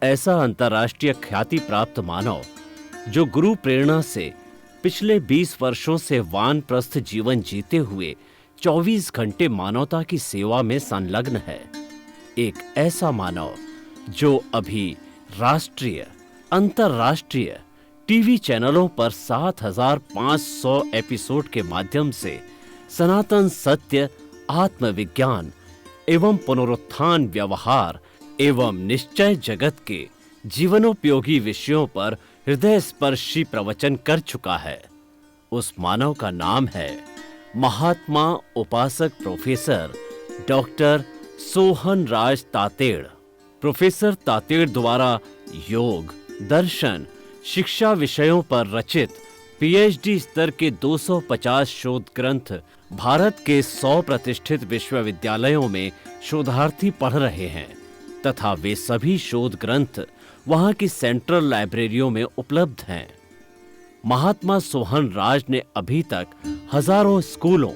ऐसा अंतर्राष्ट्रीय ख्याति प्राप्त मानव जो गुरु प्रेरणा से पिछले 20 वर्षों से वानप्रस्थ जीवन जीते हुए 24 घंटे मानवता की सेवा में संलग्न है। एक ऐसा मानव जो अभी राष्ट्रीय, अंतर्राष्ट्रीय टीवी चैनलों पर 7,500 एपिसोड के माध्यम से सनातन सत्य, आत्मविज्ञान एवं पुनरुत्थान, व्यवहार एवं निश्चय जगत के जीवनोपयोगी विषयों पर हृदय स्पर्शी प्रवचन कर चुका है। उस मानव का नाम है महात्मा उपासक प्रोफेसर डॉक्टर सोहन राज तातेड़। प्रोफेसर तातेड़ द्वारा योग, दर्शन, शिक्षा विषयों पर रचित पीएचडी स्तर के 250 शोध ग्रंथ भारत के 100 प्रतिष्ठित विश्वविद्यालयों में शोधार्थी पढ़ रहे हैं तथा वे सभी शोध ग्रंथ वहां की सेंट्रल लाइब्रेरियों में उपलब्ध हैं। महात्मा सोहन राज ने अभी तक हजारों स्कूलों,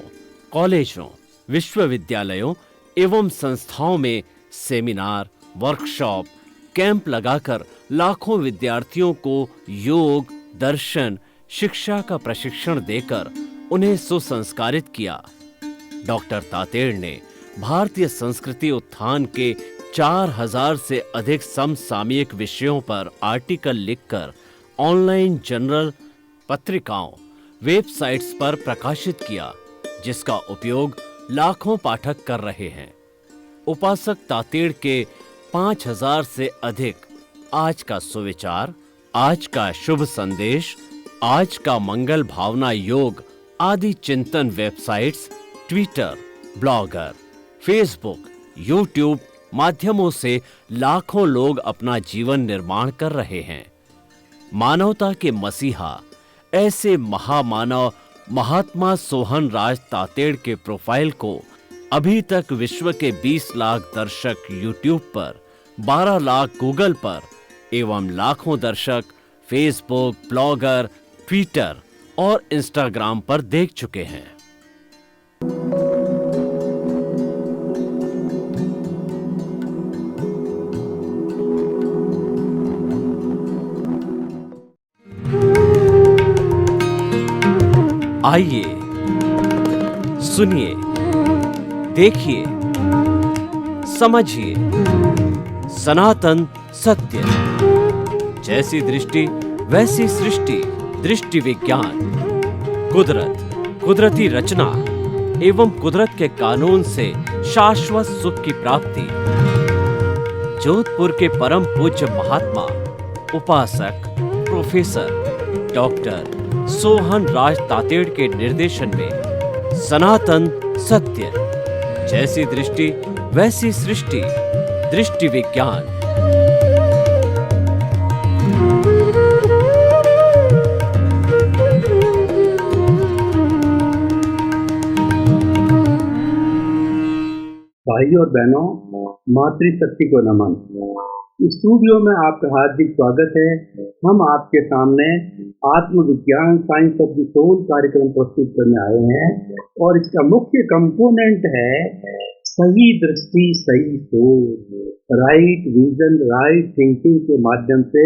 कॉलेजों, विश्वविद्यालयों एवं संस्थाओं में सेमिनार, वर्कशॉप, कैंप लगाकर लाखों विद्यार्थियों को योग, दर्शन, शिक्षा का प्रशिक्षण देकर उन्हें सुसंस्कारित किया। डॉक्टर तातेड़ ने भारतीय संस्कृति उत्थान के 4,000 से अधिक समसामयिक विषयों पर आर्टिकल लिखकर ऑनलाइन जर्नल, पत्रिकाओं, वेबसाइट्स पर प्रकाशित किया, जिसका उपयोग लाखों पाठक कर रहे हैं। उपासक तातेड़ के 5,000 से अधिक आज का सुविचार, आज का शुभ संदेश, आज का मंगल भावना योग आदि चिंतन websites, Twitter, blogger, Facebook, YouTube माध्यमों से लाखों लोग अपना जीवन निर्माण कर रहे हैं। मानवता के मसीहा ऐसे महामानव महात्मा सोहन राज तातेड़ के प्रोफाइल को अभी तक विश्व के 20 लाख दर्शक यूट्यूब पर, 12 लाख गूगल पर एवं लाखों दर्शक फेसबुक, ब्लॉगर, ट्विटर और इंस्टाग्राम पर देख चुके हैं। आइए, सुनिए, देखिए, समझिए सनातन सत्य। जैसी दृष्टि वैसी सृष्टि, दृष्टि विज्ञान, कुदरत, कुदरती रचना एवं कुदरत के कानून से शाश्वत सुख की प्राप्ति। जोधपुर के परम पूज्य महात्मा उपासक प्रोफेसर डॉक्टर सोहन राज तातेड़ के निर्देशन में सनातन सत्य, जैसी दृष्टि वैसी सृष्टि, दृष्टि विज्ञान। भाइयों और बहनों, मातृशक्ति को नमन। स्टूडियो में आपका हार्दिक स्वागत है। हम आपके सामने आत्मविज्ञान, साइंस ऑफ द सोल कार्यक्रम प्रस्तुत करने आए हैं और इसका मुख्य कंपोनेंट है सही दृष्टि, सही सोच, राइट विजन, राइट थिंकिंग के माध्यम से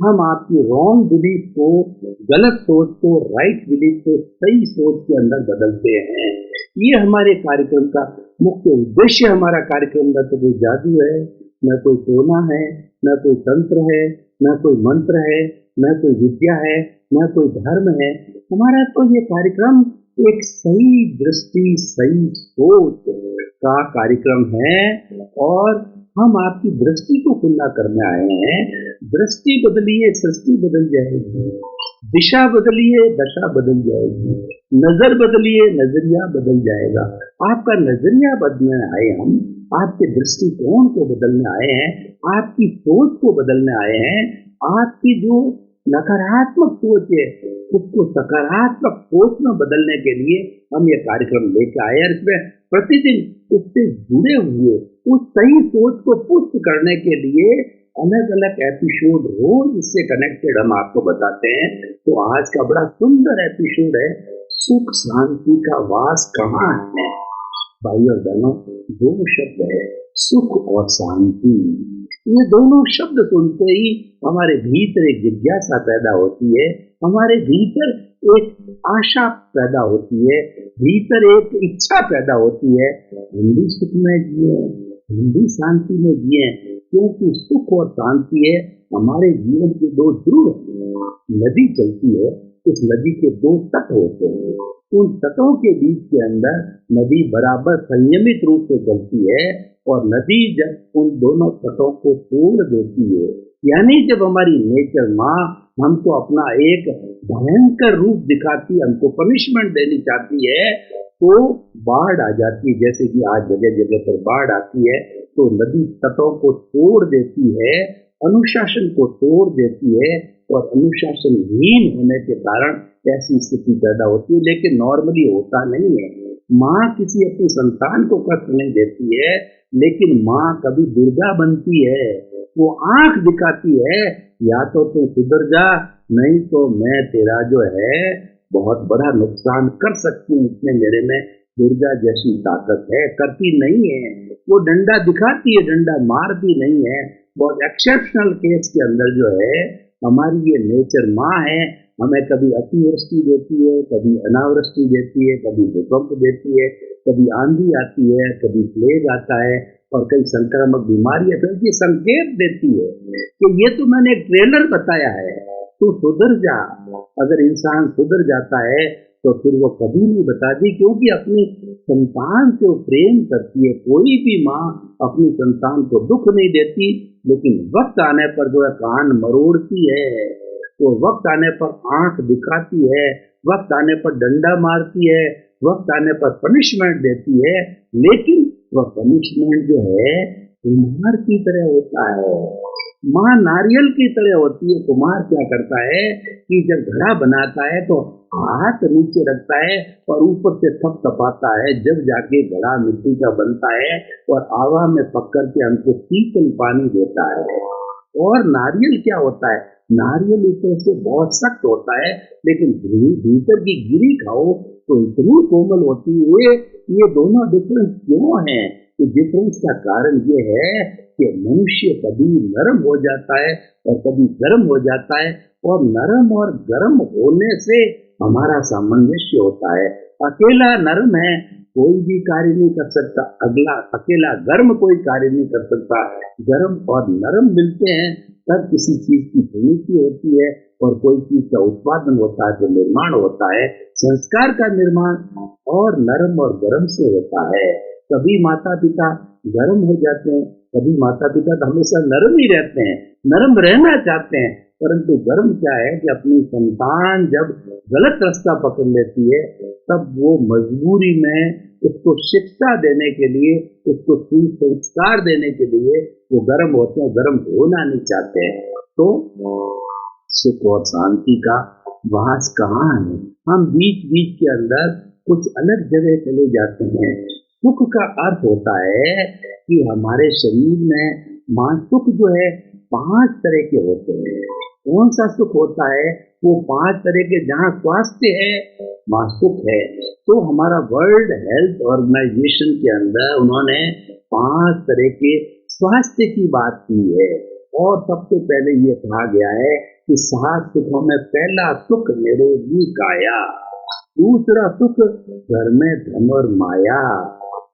हम आपकी रॉन्ग बिलीफ को, गलत सोच को राइट बिलीफ को सही सोच के अंदर बदलते हैं। ये हमारे कार्यक्रम का मुख्य उद्देश्य। हमारा कार्यक्रम न तो कोई जादू है, न कोई टोना है, न कोई तंत्र है, न कोई मंत्र है, न कोई विद्या है, न कोई धर्म है। हमारा तो ये कार्यक्रम एक सही दृष्टि, सही सोच का कार्यक्रम है और हम आपकी दृष्टि को खुला करने आए हैं। दृष्टि बदलिए, सृष्टि बदल जाएगी। दिशा बदलिए, दशा बदल जाएगी। नजर बदलिए, नजरिया बदल जाएगा। आपका नजरिया बदलने आए हम, आपके दृष्टिकोण को बदलने आए हैं, आपकी सोच को बदलने आए हैं। आपकी जो नकारात्मक सोच है उसको सकारात्मक सोच में बदलने के लिए हम ये कार्यक्रम लेकर आए हैं। इसमें प्रतिदिन उससे जुड़े हुए उस सही सोच को पुष्ट करने के लिए अलग अलग एपिसोड रोज इससे कनेक्टेड हम आपको बताते हैं। तो आज का बड़ा सुंदर एपिसोड है, सुख शांति का वास कहाँ है। भाई और बहनों, दो शब्द है, सुख और शांति। ये दोनों शब्द सुनते ही हमारे भीतर एक जिज्ञासा पैदा होती है, हमारे भीतर एक आशा पैदा होती है, भीतर एक इच्छा पैदा होती है, हम भी सुख में जिए, हम भी शांति में जिए, क्योंकि सुख और शांति है हमारे जीवन के दो ध्रुव। नदी चलती है, उस नदी के दो तट होते हैं, उन तटों के बीच के अंदर नदी बराबर संयमित रूप से चलती है, और नदी जब उन दोनों तटों को तोड़ देती है, यानी जब हमारी नेचर माँ हमको अपना एक भयंकर रूप दिखाती है, हमको पनिशमेंट देनी चाहती है, तो बाढ़ आ जाती है। जैसे कि आज जगह जगह पर बाढ़ आती है, तो नदी तटों को तोड़ देती है, अनुशासन को तोड़ देती है, और अनुशासनहीन होने के कारण ऐसी स्थिति पैदा होती है। लेकिन नॉर्मली होता नहीं है। माँ किसी अपनी संतान को कष्ट नहीं देती है, लेकिन माँ कभी दुर्गा बनती है, वो आंख दिखाती है, या तो तू सुधर जा, नहीं तो मैं तेरा जो है बहुत बड़ा नुकसान कर सकती हूँ, इसमें मेरे में दुर्गा जैसी ताकत है। करती नहीं है, वो डंडा दिखाती है, डंडा मारती नहीं है। बहुत एक्सेप्शनल केस के अंदर जो है हमारी ये नेचर माँ है, हमें कभी अतिवृष्टि देती है, कभी अनावृष्टि देती है, कभी भूकंप देती है, कभी आंधी आती है, कभी प्लेग आता है, और कई संक्रामक बीमारियां फैलती, संकेत देती है कि ये तो मैंने एक ट्रेलर बताया है, तू सुधर जा। अगर इंसान सुधर जाता है तो फिर वो कभी नहीं बताती, क्योंकि अपनी संतान से वो प्रेम करती है। कोई भी माँ अपनी संतान को दुख नहीं देती, लेकिन वक्त आने पर जो है कान मरोड़ती है, तो वक्त आने पर आंख दिखाती है, वक्त आने पर डंडा मारती है, वक्त आने पर पनिशमेंट देती है। लेकिन वह पनिशमेंट जो है कुम्हार की तरह होता है, माँ नारियल की तरह होती है। कुम्हार क्या करता है कि जब घड़ा बनाता है तो हाथ नीचे रखता है और ऊपर से थपथपाता है, जब जाके घड़ा मिट्टी का बनता है और आवा में पकड़ के हमको शीतल पानी देता है। और नारियल क्या होता है, नारियल ऊपर से बहुत सख्त होता है, लेकिन भीतर की गिरी खाओ तो इतनी कोमल होती है। ये दोनों डिफरेंस क्यों है? कि डिफरेंस का कारण ये है कि मनुष्य कभी नरम हो जाता है और कभी गर्म हो जाता है, और नरम और गर्म होने से हमारा सामंजस्य होता है। अकेला नरम है कोई भी कार्य नहीं कर सकता, अकेला गर्म कोई कार्य नहीं कर सकता। गर्म और नरम मिलते हैं तब किसी चीज की प्रवृत्ति होती है और कोई चीज का उत्पादन होता है, तो निर्माण होता है। संस्कार का निर्माण और नरम और गर्म से होता है। कभी माता पिता गर्म हो जाते हैं, कभी माता पिता तो हमेशा नरम ही रहते हैं, नरम रहना चाहते हैं, परंतु गर्म क्या है कि अपनी संतान जब गलत रास्ता पकड़ लेती है तब वो मजबूरी में उसको शिक्षा देने के लिए, उसको संस्कार देने के लिए वो गर्म होते हैं, गर्म होना नहीं चाहते हैं। तो सुख और शांति का वास कहाँ है? हम बीच बीच के अंदर कुछ अलग जगह चले जाते हैं। सुख का अर्थ होता है कि हमारे शरीर में सुख जो है 5 तरह के होते हैं। कौन सा सुख होता है? वो 5 तरह के, जहाँ स्वास्थ्य है वहाँ सुख है। तो हमारा वर्ल्ड हेल्थ ऑर्गेनाइजेशन के अंदर उन्होंने 5 तरह के स्वास्थ्य की बात की है, और सबसे पहले ये कहा गया है कि 7 सुखों में पहला सुख निरोगी काया, दूसरा सुख घर में धन और माया,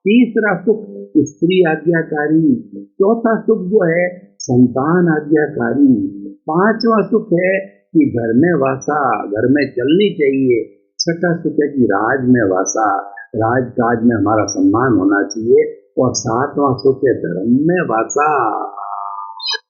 तीसरा सुख स्त्री आज्ञाकारी, चौथा सुख जो है संतान आज्ञाकारी, पांचवा सुख है कि घर में वासा, घर में चलनी चाहिए, छठा सुख है कि राज में वासा, राजकाज में हमारा सम्मान होना चाहिए, और सातवां सुख है धर्म में वासा।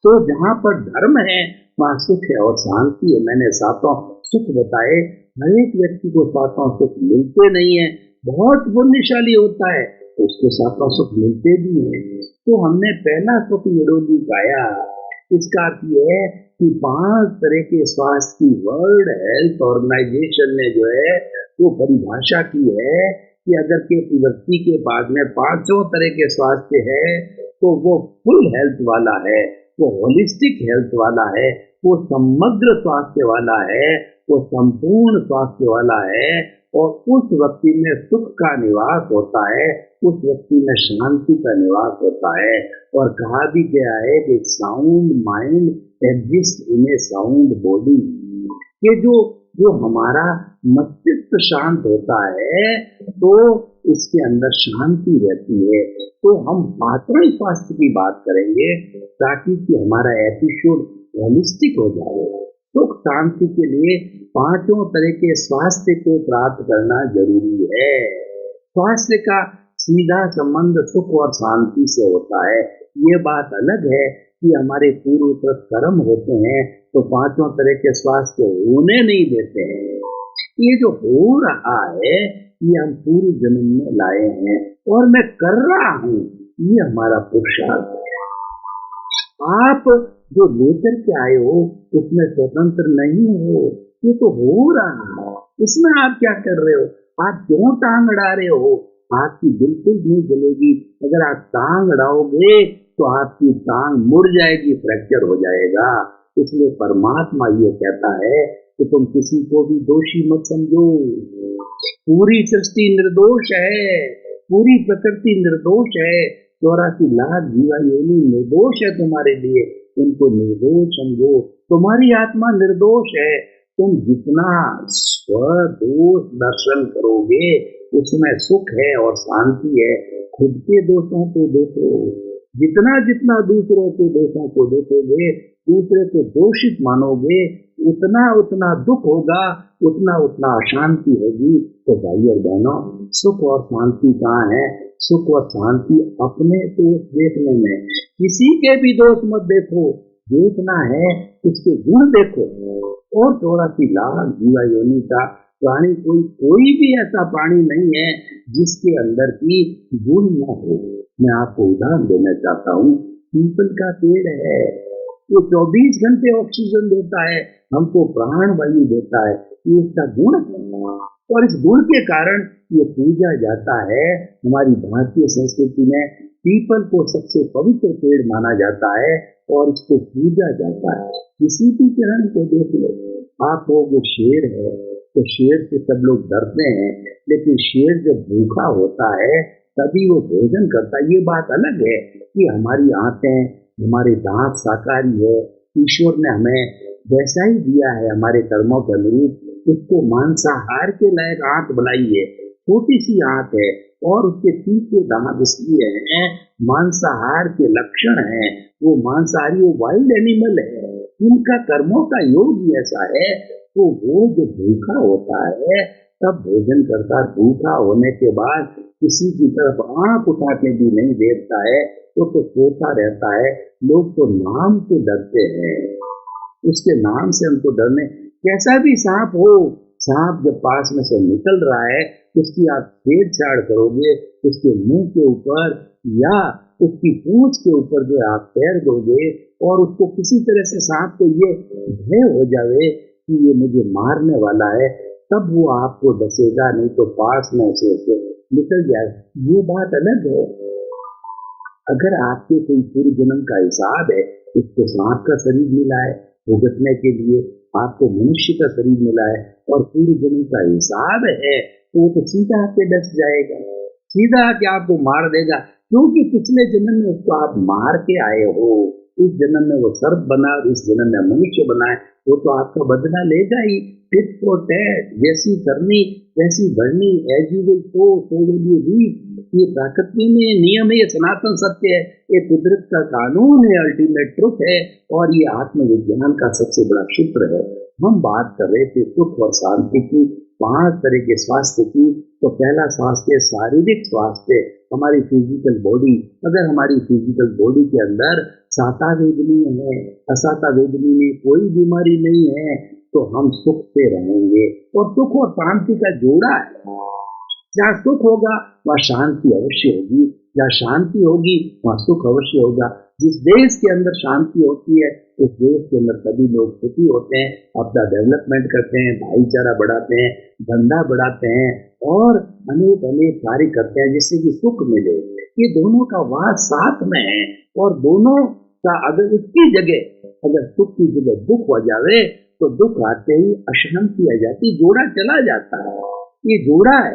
तो जहाँ पर धर्म है वहाँ सुख है और शांति है। मैंने 7 सुख बताए। हर एक व्यक्ति को 7 सुख मिलते नहीं है, बहुत पुण्यशाली होता है उसको 7 सुख मिलते भी हैं। तो हमने पहला सुख निरोगी पाया। इसका अर्थ यह है कि 5 तरह के स्वास्थ्य की वर्ल्ड हेल्थ ऑर्गेनाइजेशन ने जो है वो परिभाषा की है कि अगर के व्यक्ति के बाद में 5 तरह के स्वास्थ्य है तो वो फुल हेल्थ वाला है, वो होलिस्टिक हेल्थ वाला है, वो समग्र स्वास्थ्य वाला है, वो संपूर्ण स्वास्थ्य वाला है। और उस व्यक्ति में सुख का निवास होता है, उस व्यक्ति में शांति का निवास होता है। और कहा भी गया है कि sound mind exist in A sound body. ये जो हमारा मस्तिष्क शांत होता है तो इसके अंदर शांति रहती है। तो हम आचरण स्वास्थ्य की बात करेंगे ताकि कि हमारा एपिसोड होलिस्टिक हो जाए। सुख शांति के लिए पांचों तरह के स्वास्थ्य को प्राप्त करना जरूरी है। स्वास्थ्य का सीधा संबंध सुख और शांति से होता है। ये बात अलग है कि हमारे पूर्वकृत कर्म होते हैं तो पांचों तरह के स्वास्थ्य होने नहीं देते हैं। ये जो हो रहा है ये हम पूर्व जन्म में लाए हैं और मैं कर रहा हूँ, ये हमारा पुरुषार्थ है। आप जो लेकर के आए हो उसमें स्वतंत्र नहीं हो, ये तो हो रहा है, इसमें आप क्या कर रहे हो? आप क्यों टांग अड़ा रहे हो? आपकी बिल्कुल नहीं चलेगी। अगर आप टांग अड़ाओगे तो आपकी टांग मुड़ जाएगी, फ्रैक्चर हो जाएगा। इसलिए परमात्मा ये कहता है कि तुम किसी को भी दोषी मत समझो। पूरी सृष्टि निर्दोष है, पूरी प्रकृति निर्दोष है, 84 लाख जीवा योनि निर्दोष है तुम्हारे लिए, उनको निर्दोष समझो। तुम्हारी आत्मा निर्दोष है। तुम जितना स्वदोष दर्शन करोगे उसमें सुख है और शांति है। खुद के दोषों को देखो, जितना जितना दूसरों के दोषों को देखोगे, दूसरे को दोषित मानोगे, उतना उतना दुख होगा, उतना उतना अशांति होगी। तो भाई और बहनों, सुख और शांति कहाँ है? सुख और शांति अपने दोष देखने में। किसी के भी दोष मत देखो, देखना है उसके गुण देखो। और 84 लाख जीवा योनि का प्राणी, कोई भी ऐसा प्राणी नहीं है जिसके अंदर की गुण न हो। मैं आपको उदाहरण देना चाहता हूँ। पीपल का पेड़ है, वो 24 घंटे ऑक्सीजन देता है, हमको प्राण वायु देता है, ये इसका गुण है। और इस गुण के कारण ये पूजा जाता है। हमारी भारतीय संस्कृति में पीपल को सबसे पवित्र पेड़ माना जाता है और इसको पूजा जाता है। किसी भी प्राणी को देख लो, आप लोग शेर है तो शेर से सब लोग डरते हैं, लेकिन शेर जब भूखा होता है तभी वो भोजन करता है। ये बात अलग है कि हमारी आंखें, हमारे दांत शाकाहारी है, ईश्वर ने हमें वैसा ही दिया है हमारे कर्मों के अनुरूप। उसको मांसाहार के लायक आंख बनाई है, छोटी सी आंख है और उसके तीखे दांत इसलिए हैं, मांसाहार के लक्षण हैं। वो मांसाहारी, वो वाइल्ड एनिमल है, उनका कर्मों का योग ही ऐसा है। तो वो जो भूखा होता है तब भोजन करता, भूखा होने के बाद किसी की तरफ आंख उठा के भी नहीं देखता है, तो सोता रहता है। लोग तो नाम से डरते हैं, उसके नाम से हमको डरने। कैसा भी सांप हो, सांप जब पास में से निकल रहा है उसकी आप छेड़छाड़ करोगे, उसके मुंह के ऊपर या उसकी पूंछ के ऊपर जो आप पैर दोगे और उसको किसी तरह से सांप को ये भय हो जावे कि ये मुझे मारने वाला है, तब वो आपको डसेगा, नहीं तो पास में से निकल जाए। ये बात अलग है। अगर आपके कोई पूर्व जन्म का हिसाब है, उसको सांप का शरीर मिला है भुगतने के लिए, आपको मनुष्य का शरीर मिला है और पूर्व जन्म का हिसाब है, तो वो तो सीधा आके डस जाएगा, सीधा आके आपको मार देगा। क्योंकि पिछले जन्म में उसको आप मार के आए हो, इस जन्म में वो सर्प बना और इस जन्म में मनुष्य बना है, वो तो आपका बदला लेगा ही। टिट फॉर टैट, जैसी करनी वैसी भरनी, as you will sow so will you reap. ये प्रकृति में नियम है, ये सनातन सत्य है, ये कुदरत का कानून है, अल्टीमेट ट्रुथ है और ये आत्मविज्ञान का सबसे बड़ा सूत्र है। हम बात कर रहे थे सुख और शांति की, 5 तरह के स्वास्थ्य की। तो पहला स्वास्थ्य शारीरिक स्वास्थ्य, हमारी फिजिकल बॉडी। अगर हमारी फिजिकल बॉडी के अंदर साता वेदनी है, असाता वेदनी में कोई बीमारी नहीं है, तो हम सुख से रहेंगे। और सुख और शांति का जोड़ा है, जहाँ सुख होगा वहाँ शांति अवश्य होगी, जहाँ शांति होगी वहाँ सुख अवश्य होगा। जिस देश के अंदर शांति होती है उस देश के अंदर सभी लोग सुखी होते हैं, अपना डेवलपमेंट करते हैं, भाईचारा बढ़ाते हैं, धंधा बढ़ाते हैं और अनेक अनेक कार्य करते हैं जिससे कि सुख मिले। ये दोनों का वास साथ में है और दोनों का अगर उसकी जगह अगर सुख की जगह दुख हो जावे तो दुख आते ही अशांति आ जाती, जोड़ा चला जाता है। ये जोड़ा है,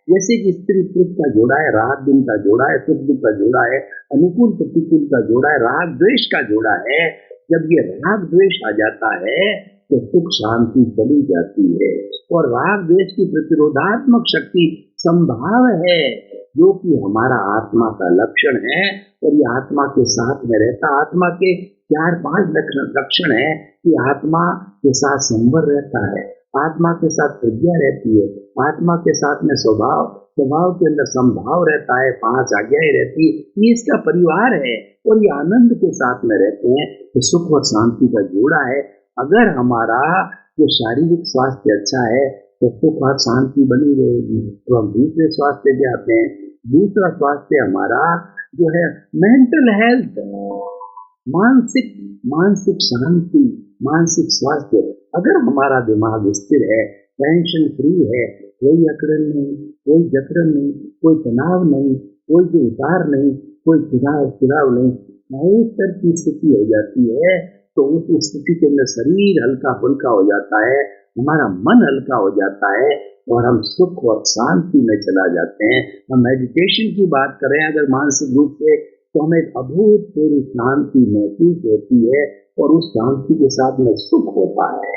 जैसे कि स्त्री पुरुष का जोड़ा है, रात दिन का जोड़ा है, सुख दुख का जोड़ा है, अनुकूल प्रतिकूल का जोड़ा है, राग द्वेष का जोड़ा है। जब ये राग द्वेष आ जाता है तो सुख शांति चली जाती है। और राग द्वेष की प्रतिरोधात्मक शक्ति संभाव है, जो कि हमारा आत्मा का लक्षण है। और ये आत्मा के साथ में रहता, आत्मा के 4-5 लक्षण है कि आत्मा के साथ संवर रहता है, आत्मा के साथ प्रज्ञा रहती है, आत्मा के साथ में स्वभाव के अंदर संभाव रहता है, 5 आज्ञाएं रहती है। ये इसका परिवार है और ये आनंद के साथ में रहते हैं। तो सुख और शांति का जोड़ा है। अगर हमारा जो शारीरिक स्वास्थ्य अच्छा है तो सुख और शांति बनी रहेगी। तो हम दूसरे स्वास्थ्य पे आते हैं। दूसरा स्वास्थ्य हमारा जो है मेंटल हेल्थ, मानसिक शांति, मानसिक स्वास्थ्य। अगर हमारा दिमाग स्थिर है, टेंशन फ्री है, कोई अकड़न नहीं, कोई जकड़न नहीं, कोई तनाव नहीं, कोई जो उतार नहीं, कोई चिराव नहीं, इस तरह की स्थिति हो जाती है तो उस स्थिति के अंदर शरीर हल्का फुल्का हो जाता है, हमारा मन हल्का हो जाता है और हम सुख और शांति में चला जाते हैं। हम मेडिटेशन की बात करें अगर मानसिक रूप से, तो हमें एक अभूतपूर्व शांति महसूस होती है और उस शांति के साथ में सुख होता है।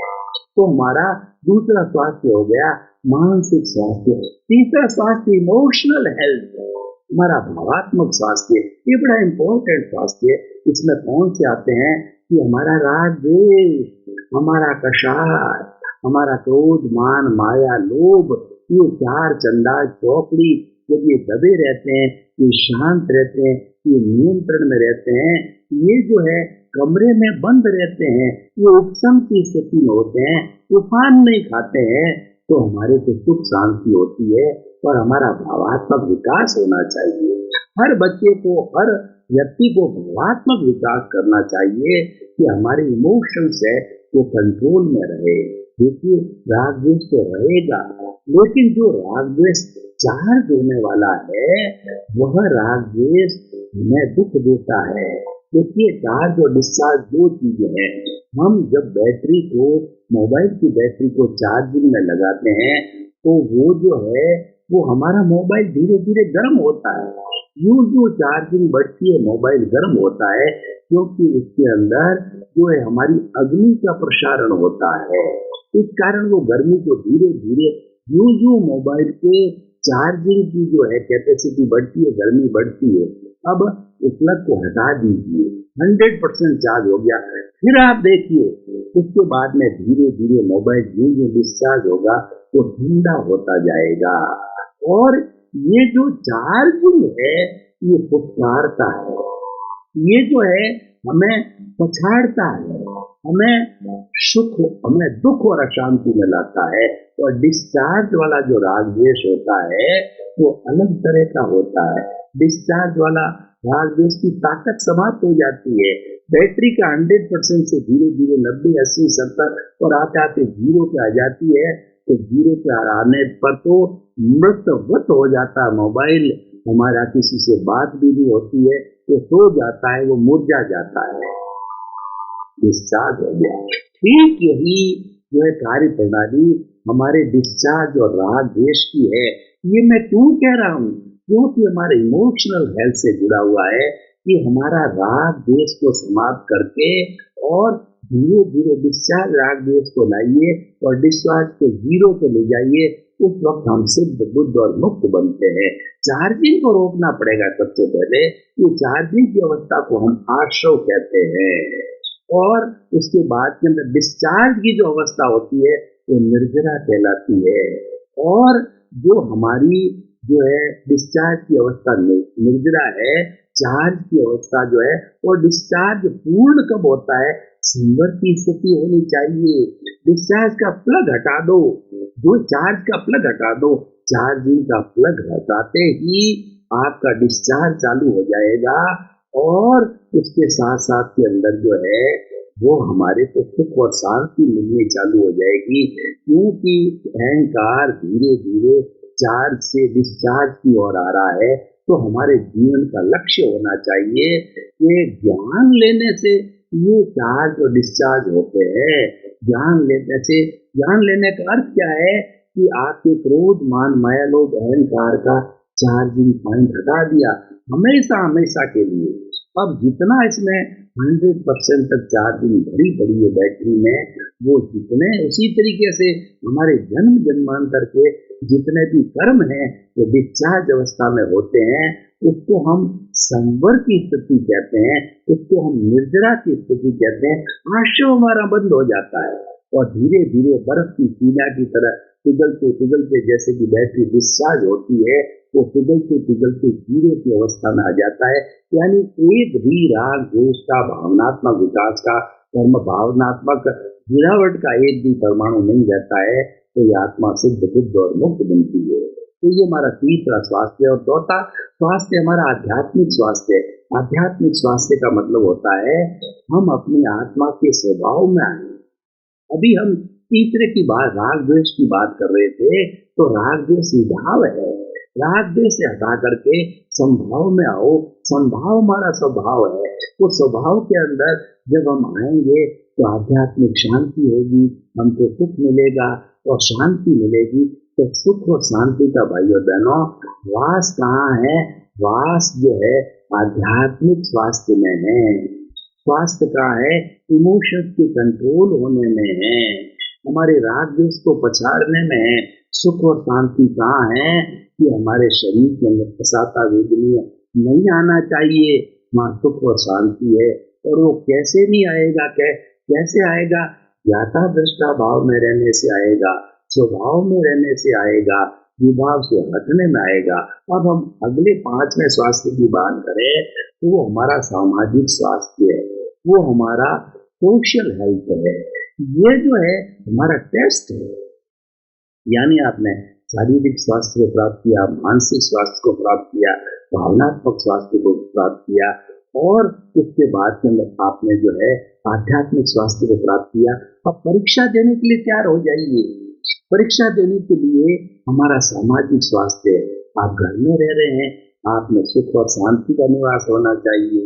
तो हमारा दूसरा स्वास्थ्य हो गया मानसिक स्वास्थ्य। तीसरा स्वास्थ्य इमोशनल हेल्थ, हमारा भावात्मक स्वास्थ्य। ये बड़ा इंपॉर्टेंट स्वास्थ्य। इसमें कौन से आते हैं कि हमारा राग द्वेष, हमारा कषाय, हमारा क्रोध मान माया लोभ, ये 4 चंडाल चौकड़ी जब ये दबे रहते हैं, ये शांत रहते हैं, ये नियंत्रण में रहते हैं, ये जो है कमरे में बंद रहते हैं, ये उपशम की स्थिति में होते हैं, तूफान नहीं खाते हैं, तो हमारे को सुख शांति होती है और हमारा भावात्मक विकास होना चाहिए। हर बच्चे को, हर व्यक्ति को भावात्मक विकास करना चाहिए कि हमारे इमोशंस है वो कंट्रोल में रहे। देखिए राग द्वेष तो रहेगा, लेकिन जो राग द्वेष चार्ज होने वाला है वह राग द्वेष हमें दुख देता है। देखिए चार्ज और डिस्चार्ज 2 चीजें हैं। हम जब बैटरी को, मोबाइल की बैटरी को चार्जिंग में लगाते हैं तो वो जो है वो हमारा मोबाइल धीरे धीरे गर्म होता है। यूं चार्जिंग बढ़ती है मोबाइल गर्म होता है, क्योंकि इसके अंदर जो है हमारी अग्नि का प्रसारण होता है। इस कारण वो गर्मी को धीरे धीरे यूं मोबाइल के चार्जिंग की जो है कैपेसिटी बढ़ती है, गर्मी बढ़ती है। अब इस प्लग को हटा दीजिए, 100% चार्ज हो गया। फिर आप देखिए उसके बाद में धीरे धीरे मोबाइल यूं डिस्चार्ज होगा तो ठंडा होता जाएगा। और ये जो चार्जिंग है ये पुकारता है, ये जो है हमें पछाड़ता है, हमें सुख, हमें दुख और अशांति में लाता है। और डिस्चार्ज वाला जो राग द्वेष होता है वो अलग तरह का होता है। डिस्चार्ज वाला राग द्वेष की ताकत समाप्त हो जाती है। बैटरी का 100% से धीरे धीरे 90, 80, 70 और आते आते 0 पे आ जाती है। तो 0 पे आने पर तो मृतवत हो जाता है मोबाइल। हमारा किसी से बात भी नहीं होती है, वो सो जाता है, वो मुरझा जाता है, डिस्चार्ज हो गया। ठीक यही जो है कार्य प्रणाली हमारे डिस्चार्ज और राग द्वेष की है। ये मैं क्यों कह रहा हूँ? क्योंकि हमारे इमोशनल हेल्थ से जुड़ा हुआ है कि हमारा राग द्वेष को समाप्त करके और धीरे धीरे डिस्चार्ज राग द्वेष को लाइए और डिस्चार्ज को 0 पे ले जाइए। उस वक्त हम सिद्ध बुद्ध और मुक्त बनते हैं। चार्जिंग को रोकना पड़ेगा सबसे पहले। ये चार्जिंग की अवस्था को हम आश्रव कहते हैं। और उसके बाद के अंदर डिस्चार्ज की जो अवस्था होती है वो निर्जरा कहलाती है। और जो हमारी जो है डिस्चार्ज की अवस्था निर्जरा है, चार्ज की अवस्था जो है, और डिस्चार्ज पूर्ण कब होता है? संवर की स्थिति होनी चाहिए। डिस्चार्ज का प्लग हटा दो, जो चार्ज का प्लग हटा दो, चार्जिंग का प्लग हटाते ही आपका डिस्चार्ज चालू हो जाएगा। और उसके साथ साथ के अंदर जो है वो हमारे को सुख और शांति मिलनी चालू हो जाएगी। क्योंकि अहंकार धीरे धीरे चार्ज से डिस्चार्ज की ओर आ रहा है। तो हमारे जीवन का लक्ष्य होना चाहिए कि ज्ञान लेने से ये चार्ज और डिस्चार्ज होते हैं। ज्ञान लेने से, ज्ञान लेने का अर्थ क्या है कि आपके क्रोध, मान, माया, लोभ, अहंकार का चार्जिंग पॉइंट हटा दिया हमेशा हमेशा के लिए। अब जितना इसमें 100% तक चार्जिंग भरी पड़ी है बैटरी में, वो जितने उसी तरीके से हमारे जन्म जन्मांतर के जितने भी कर्म हैं वो डिस्चार्ज अवस्था में होते हैं। उसको हम संवर की स्थिति कहते हैं, उसको हम निर्जरा की स्थिति कहते हैं। आश्रम हमारा बंद हो जाता है और धीरे धीरे बर्फ की टीला की तरह पिघलते जैसे कि बैटरी डिस्चार्ज होती है, वो पिघलते जीरो की अवस्था में आ जाता है। यानी एक भी राग द्वेष का, भावनात्मक विकास का, कर्म भावनात्मक गिरावट का एक भी परमाणु नहीं रहता है, तो ये आत्मा सिद्ध बुद्ध और मुक्त बनती है। तो ये हमारा तीसरा स्वास्थ्य। और चौथा स्वास्थ्य हमारा आध्यात्मिक स्वास्थ्य। आध्यात्मिक स्वास्थ्य का मतलब होता है हम अपनी आत्मा के स्वभाव में आए। अभी हम तीसरे की बात, राग द्वेष की बात कर रहे थे, तो राग द्वेष विभाव है। राग द्वेष से हटा करके संभाव में आओ। संभाव हमारा स्वभाव है। तो स्वभाव के अंदर जब हम आएंगे तो आध्यात्मिक शांति होगी, हमको सुख मिलेगा और शांति मिलेगी। तो सुख और शांति का भाइयों बहनों वास कहाँ है? वास जो है आध्यात्मिक स्वास्थ्य में है। स्वास्थ्य का है इमोशंस के कंट्रोल होने में है, हमारे राग द्वेष को पछाड़ने में है। सुख और शांति कहाँ है? कि हमारे शरीर के अंदर फसाता वेदनीय नहीं आना चाहिए, वहाँ सुख और शांति है। और वो कैसे नहीं आएगा? कैसे आएगा? ज्ञाता दृष्टा भाव में रहने से आएगा, स्वभाव में रहने से आएगा, विभाव से हटने में आएगा। अब हम अगले 5वें स्वास्थ्य की बात करें तो वो हमारा सामाजिक स्वास्थ्य है, वो हमारा सोशल हेल्थ है। ये जो है हमारा टेस्ट है। यानी आपने शारीरिक स्वास्थ्य को प्राप्त किया, मानसिक स्वास्थ्य को प्राप्त किया, भावनात्मक स्वास्थ्य को प्राप्त किया, और उसके बाद के अंदर आपने जो है आध्यात्मिक स्वास्थ्य को प्राप्त किया। अब परीक्षा देने के लिए तैयार हो जाइए। परीक्षा देने के लिए हमारा सामाजिक स्वास्थ्य है। आप घर में रह रहे हैं, आप में सुख और शांति का निवास होना चाहिए,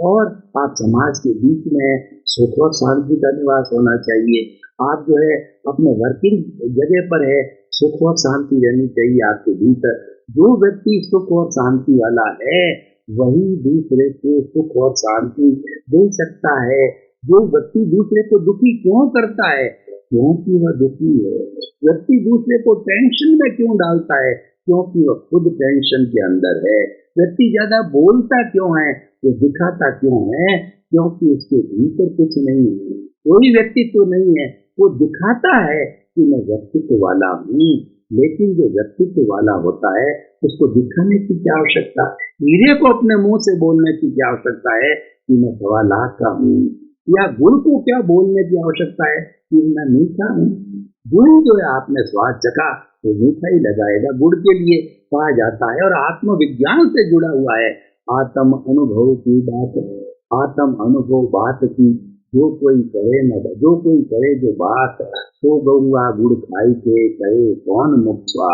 और आप समाज के बीच में सुख और शांति का निवास होना चाहिए। आप जो है अपने वर्किंग जगह पर है, सुख और शांति रहनी चाहिए आपके भीतर। जो व्यक्ति सुख और शांति वाला है वही दूसरे को सुख और शांति दे सकता है। जो व्यक्ति दूसरे को दुखी क्यों करता है? क्योंकि वह दुखी है। व्यक्ति दूसरे को टेंशन में क्यों डालता है? क्योंकि वह खुद टेंशन के अंदर है। व्यक्ति ज्यादा बोलता क्यों है? वो दिखाता क्यों है? क्योंकि उसके भीतर कुछ नहीं है, कोई व्यक्तित्व नहीं है। वो दिखाता है कि मैं व्यक्तित्व वाला हूँ, लेकिन जो व्यक्तित्व वाला होता है उसको दिखाने की क्या आवश्यकता? हीरे को अपने मुंह से बोलने की क्या आवश्यकता है कि मैं 1.25 लाख का हूँ? या गुड़ को क्या बोलने की आवश्यकता है कि मैं मीठा हूँ? गुड़ जो है आपने स्वाद चखा तो मीठा ही लगाएगा। गुड़ के लिए कहा जाता है, और आत्मविज्ञान से जुड़ा हुआ है। आत्म अनुभव की बात है, आत्म अनुभव बात की जो कोई करे जो बात, तो गौआ गुड़ खाई के कहे कौन मुक्ता।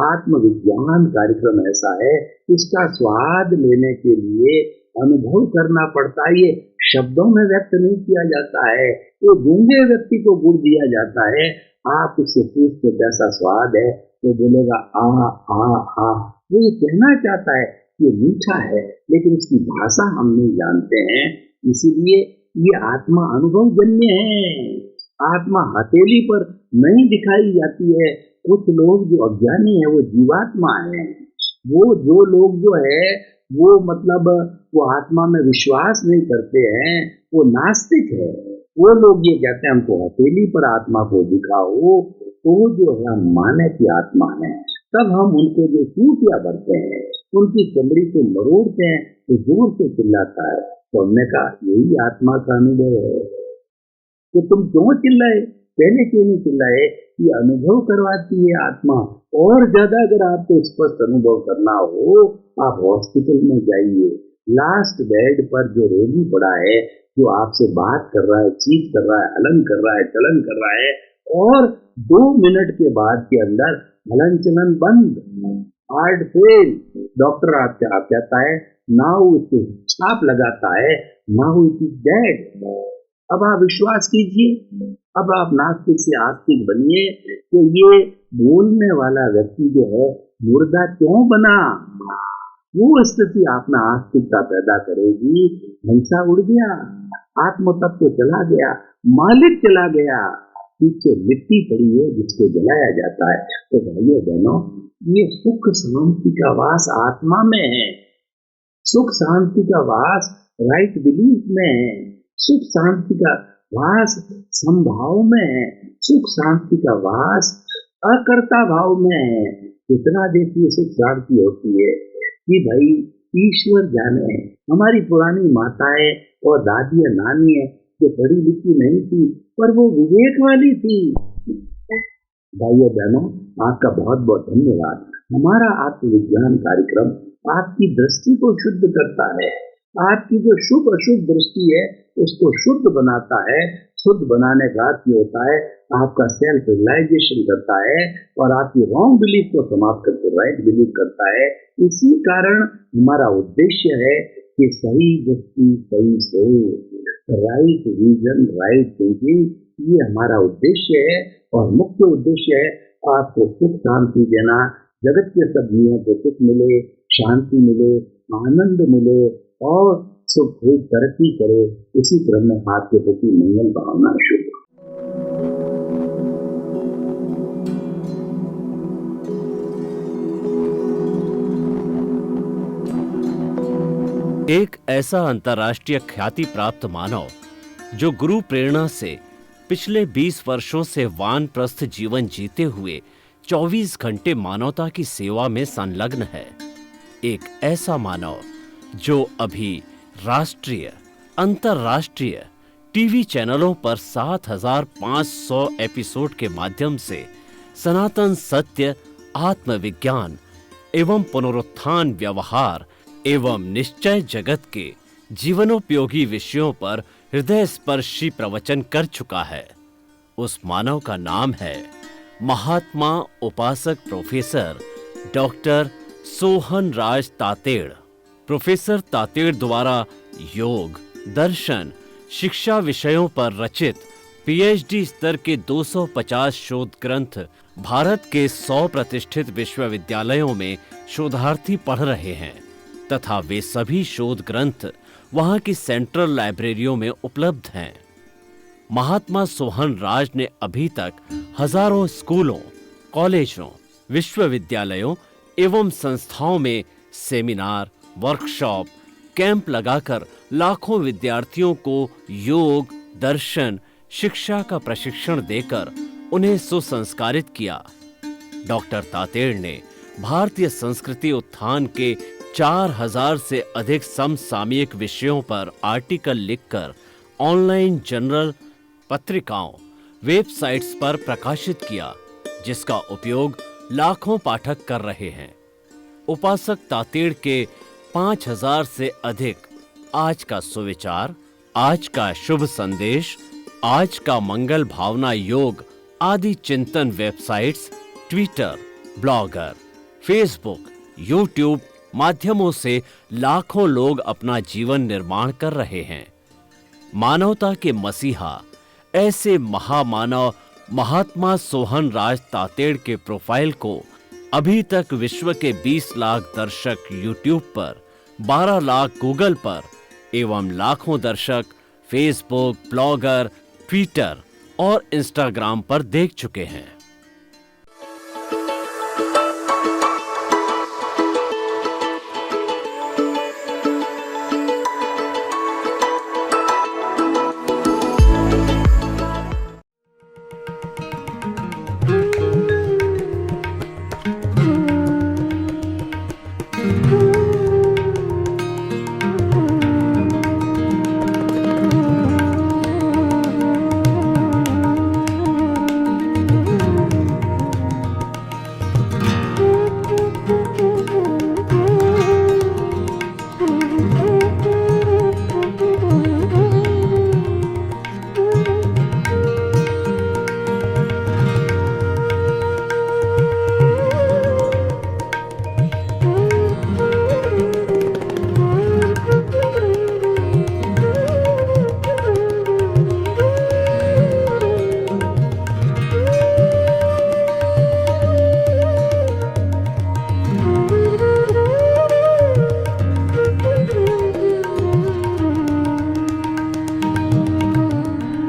आत्मविज्ञान कार्यक्रम ऐसा है, इसका स्वाद लेने के लिए अनुभव करना पड़ता है। ये शब्दों में व्यक्त नहीं किया जाता है। ये गूंगे व्यक्ति को गुड़ दिया जाता है। आप उससे पूछते कैसा स्वाद है, तो बोलेगा आ आ आ। वो ये कहना चाहता है ये मीठा है, लेकिन इसकी भाषा हम नहीं जानते हैं। इसीलिए ये आत्मा अनुभव जन्य है। आत्मा हथेली पर नहीं दिखाई जाती है। कुछ लोग जो अज्ञानी है वो जीवात्मा है। वो जो लोग जो है वो मतलब वो आत्मा में विश्वास नहीं करते हैं, वो नास्तिक है। वो लोग ये कहते हैं हमको हथेली पर आत्मा को दिखाओ, तो जो है हम माने की आत्मा है। तब हम उनको जो चूतिया भरते हैं, उनकी चमड़ी को मरोड़ते हैं, तो जोर से चिल्लाता है। तो हमने कहा यही आत्मा का अनुभव है। तो तुम क्यों चिल्लाए? पहले क्यों नहीं चिल्लाए? ये अनुभव करवाती है आत्मा। और ज्यादा अगर आपको स्पष्ट अनुभव करना हो, आप हॉस्पिटल में जाइए। लास्ट बेड पर जो रोगी पड़ा है, जो आपसे बात कर रहा है, चीख कर रहा है, हलन कर रहा है, चलन कर रहा है, और 2 मिनट के बाद के अंदर हलन चलन बंद, हार्ट फेल, डॉक्टर आपसे आप कहता है नाउ इसे छाप लगाता है, नाउ इट इज डेड। अब आप विश्वास कीजिए, अब आप नास्तिक से आस्तिक बनिए कि ये बोलने वाला व्यक्ति जो है मुर्दा क्यों बना, वो स्थिति आप में आस्तिकता पैदा करेगी। हंसा उड़ गया, आत्म तत्व चला गया, मालिक चला गया, पीछे मिट्टी पड़ी है जिसको जलाया जाता है। तो भाइयों बहनों, ये सुख शांति का वास आत्मा में है, सुख शांति का वास राइट बिलीफ में है, सुख शांति का वास संभाव में है, सुख शांति का वास अकर्ता भाव में है। कितना देखिए सुख शांति होती है कि भाई ईश्वर जाने। हमारी पुरानी माताएं और दादियां नानियां जो पढ़ी लिखी नहीं थी पर वो विवेक वाली थी। भाइयों बहनों, आपका बहुत बहुत धन्यवाद। हमारा आत्मविज्ञान कार्यक्रम आपकी दृष्टि को शुद्ध करता है, आपकी जो शुभ अशुभ दृष्टि है उसको शुद्ध बनाता है। शुद्ध बनाने का अर्थ ये होता है आपका सेल्फ रियलाइजेशन करता है और आपकी रॉन्ग बिलीफ को समाप्त करके राइट बिलीफ करता है। इसी कारण हमारा उद्देश्य है कि सही दृष्टि सही सोच, राइट विजन राइट थिंकिंग, ये हमारा उद्देश्य है और मुख्य उद्देश्य है आपको सुख शांति देना, जगत के सब जीवों को सुख मिले, शांति मिले, आनंद मिले और सुख खूब तरक्की करे। इसी क्रम में आपके प्रति मंगल भावना शुभ। एक ऐसा अंतर्राष्ट्रीय ख्याति प्राप्त मानव जो गुरु प्रेरणा से पिछले 20 वर्षों से वानप्रस्थ जीवन जीते हुए 24 घंटे मानवता की सेवा में संलग्न है। एक ऐसा मानव जो अभी राष्ट्रीय, अंतर्राष्ट्रीय टीवी चैनलों पर 7,500 एपिसोड के माध्यम से सनातन सत्य, आत्मविज्ञान एवं पुनरुत्थान व्यवहार एवं निश्चय जगत के जीवनोपयोगी विषयों पर हृदय स्पर्शी प्रवचन कर चुका है। उस मानव का नाम है महात्मा उपासक प्रोफेसर डॉक्टर सोहन राज तातेड़। प्रोफेसर तातेड़ द्वारा योग, दर्शन, शिक्षा विषयों पर रचित पीएचडी स्तर के 250 शोध ग्रंथ भारत के 100 प्रतिष्ठित विश्वविद्यालयों में शोधार्थी पढ़ रहे हैं तथा वे सभी शोध ग्रंथ वहां की सेंट्रल लाइब्रेरियों में उपलब्ध हैं। महात्मा सोहन राज ने अभी तक हजारों स्कूलों, कॉलेजों, विश्वविद्यालयों एवं संस्थाओं में सेमिनार, वर्कशॉप, कैंप लगाकर लाखों विद्यार्थियों को योग, दर्शन, शिक्षा का प्रशिक्षण देकर उन्हें सुसंस्कारित किया। डॉक्टर तातेड़ ने भारतीय संस्कृति उत्थान के 4000 से अधिक समसामयिक विषयों पर आर्टिकल लिखकर ऑनलाइन जर्नल, पत्रिकाओं, वेबसाइट्स पर प्रकाशित किया, जिसका उपयोग लाखों पाठक कर रहे हैं। उपासक तातेड़ के 5000 से अधिक आज का सुविचार, आज का शुभ संदेश, आज का मंगल भावना योग आदि चिंतन websites, Twitter, blogger, Facebook, YouTube माध्यमों से लाखों लोग अपना जीवन निर्माण कर रहे हैं। मानवता के मसीहा ऐसे महामानव महात्मा सोहन राज तातेड़ के प्रोफाइल को अभी तक विश्व के 20 लाख दर्शक यूट्यूब पर, 12 लाख गूगल पर एवं लाखों दर्शक फेसबुक, ब्लॉगर, ट्विटर और इंस्टाग्राम पर देख चुके हैं।